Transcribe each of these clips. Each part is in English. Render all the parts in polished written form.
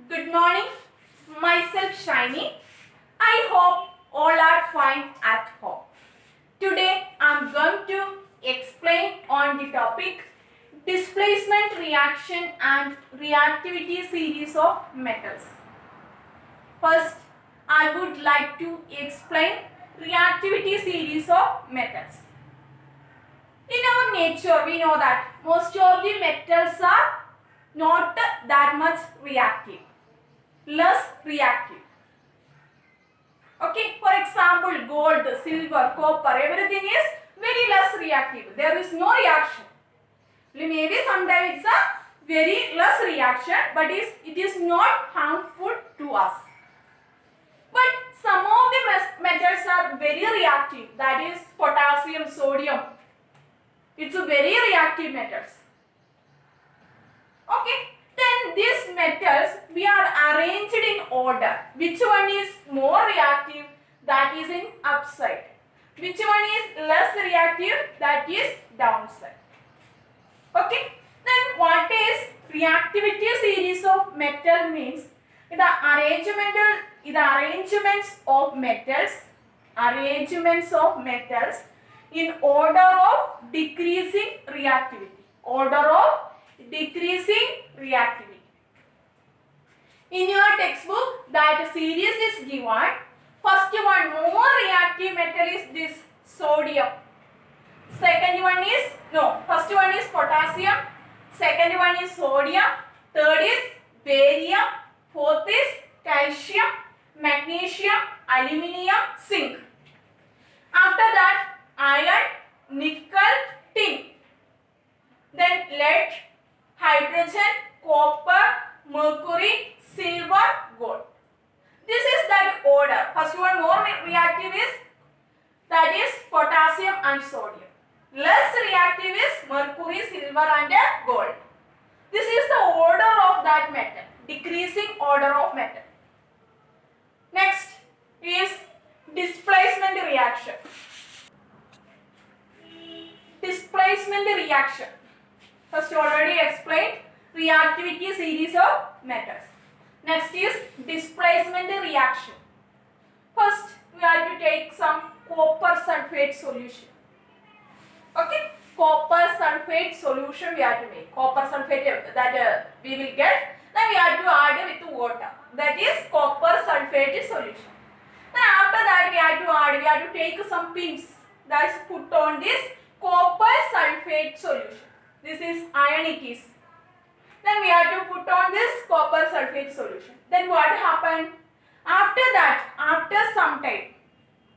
Good morning. Myself Shiny. I hope all are fine at home. Today I am going to explain on the topic displacement reaction and reactivity series of metals. First, I would like to explain reactivity series of metals. In our nature, we know that most of the metals are not that much reactive, less reactive. Okay, for example, gold, silver, copper, everything is very less reactive. There is no reaction. Maybe sometimes it's a very less reaction, but it is not harmful to us. But some of the metals are very reactive. That is potassium, sodium. It's a very reactive metals. Okay, then these metals we are arranged in order. Which one is more reactive? That is in upside. Which one is less reactive? That is downside. Okay, then what is reactivity series of metal means? The arrangements of metals in order of decreasing reactivity. In your textbook, that series is given. First one, more reactive metal is this sodium. First one is potassium. Second one is sodium. Third is barium. Fourth is calcium, magnesium, aluminium, zinc. After that, iron, nickel, tin. Then lead, hydrogen, copper, mercury, silver, gold. This is that order. First one more reactive is that is potassium and sodium. Less reactive is mercury, silver and gold. This is the order of that metal. Decreasing order of metal. Next is displacement reaction. First already explained reactivity series of metals. Next is displacement reaction. First we have to take some copper sulfate solution. Okay, copper sulfate solution we have to make. Copper sulfate that we will get. Then we have to add with water. That is copper sulfate solution. Then after that we have to take some pins. That is put on this copper sulfate solution. This is iron it is. Then we have to put on this copper sulfate solution. Then what happened? After that, after some time,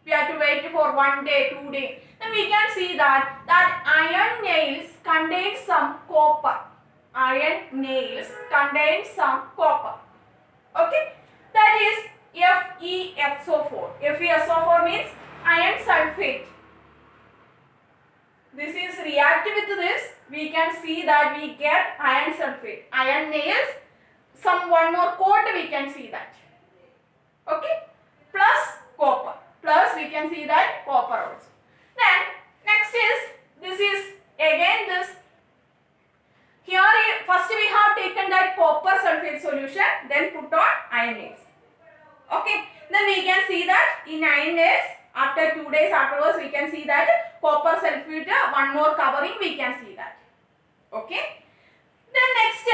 we have to wait for 1 day, 2 days. Then we can see that iron nails contain some copper. Okay, that is FeSO4. FeSO4 means iron sulfate. This is reactive with this. We can see that we get iron sulfate. Iron nails, one more coat we can see that. Okay, plus copper. Plus we can see that copper also. Then next is this. Here first we have taken that copper sulfate solution, then put on iron nails. Okay, then we can see that in iron nails after 2 days afterwards we can see that copper sulfate, one more covering we can see that. Okay, then next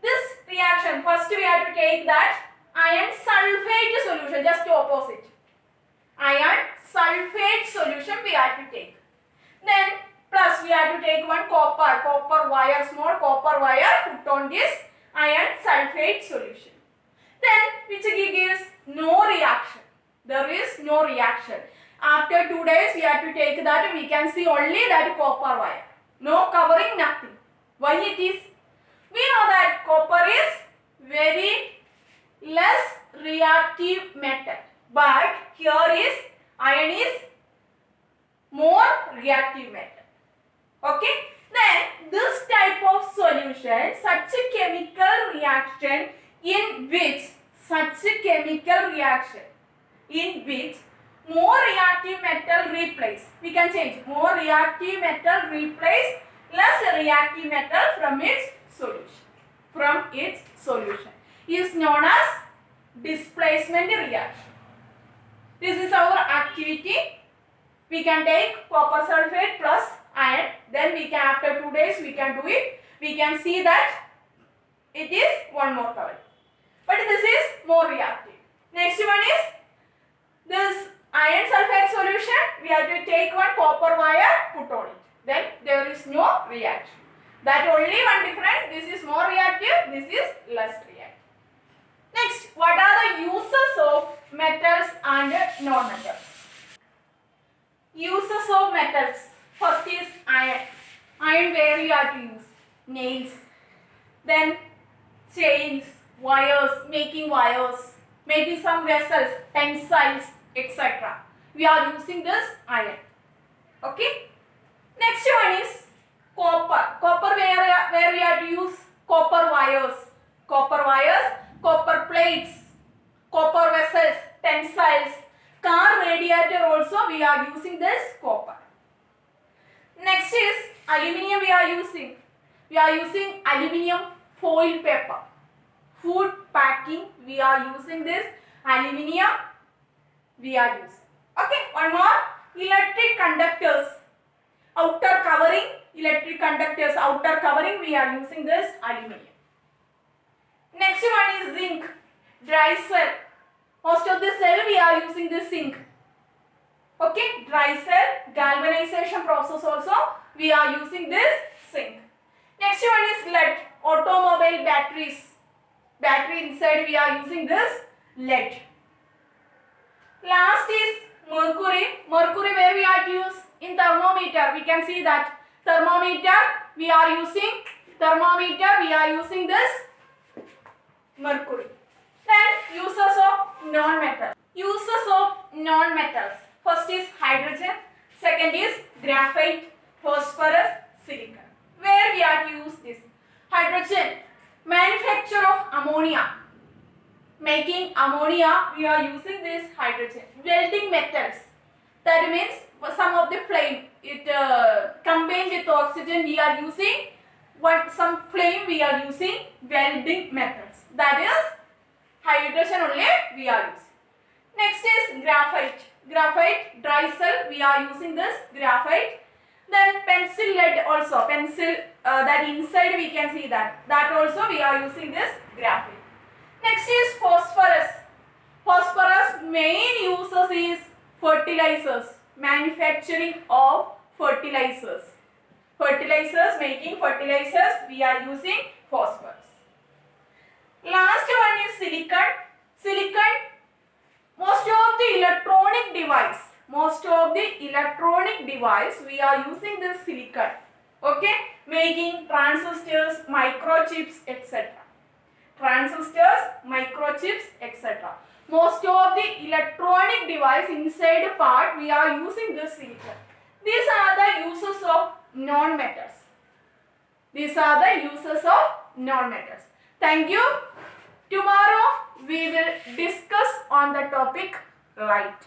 this reaction, first we have to take that iron sulfate solution, just opposite. Iron sulfate solution we have to take. Then plus we have to take one copper wire, small copper wire, put on this iron sulfate solution. Then which gives no reaction. There is no reaction. After 2 days we have to take that, we can see only that copper wire. No covering, nothing. Why it is? We know that copper is very less reactive metal. But here is iron is more reactive metal. Okay. Then this type of solution, such a chemical reaction in which more reactive metal replace. We can change more reactive metal replace less reactive metal from its solution. is known as displacement reaction. This is our activity. We can take copper sulfate plus iron. Then we can, after 2 days, we can do it. We can see that it is one more cover. But this is more reactive. Next one is this iron sulfate solution. We have to take one copper wire, put on it. Then there is no reaction. That only one difference. This is more reactive. This is less reactive. Next, what are the uses of metals and non-metals? Uses of metals. First is iron. Iron where you have to use? Nails. Then chains, wires, making some vessels, tensils, etc. We are using this iron. Okay. Next one is copper. Copper where we have to use? Copper wires. Copper plates, copper vessels, tensils. Car radiator also we are using this copper. Next is aluminium we are using. We are using aluminium foil paper. Food packing we are using this aluminium we are using. Okay, one more. Electric conductors. Outer covering, electric conductors, outer covering we are using this aluminium. Next one is zinc, dry cell. Most of the cell we are using this zinc. Okay, dry cell, galvanization process also we are using this zinc. Next one is lead, automobile batteries. Battery inside we are using this lead. Last is mercury. Mercury where we are to use? In thermometer. We can see that thermometer we are using this mercury. Then uses of non-metals. Uses of non-metals. First is hydrogen. Second is graphite, phosphorus, silicon. Where we are to use this? Hydrogen. Manufacture of ammonia. Making ammonia we are using this hydrogen. Welding metals. That means some of the flame it combined with oxygen we are using some flame we are using welding metals. That is hydrogen only we are using. Next is graphite. Graphite dry cell we are using this graphite. Then pencil lead also. Pencil that inside we can see that also we are using this graphite. Next is phosphorus. Phosphorus main uses is fertilizers. Manufacturing of fertilizers. Making fertilizers we are using phosphorus. Last one is silicon. Silicon, most of the electronic device we are using this silicon. Okay, making transistors, microchips, etc. Most of the electronic device inside part we are using this silicon. These are the uses of non-metals. Thank you. Tomorrow we will discuss on the topic light.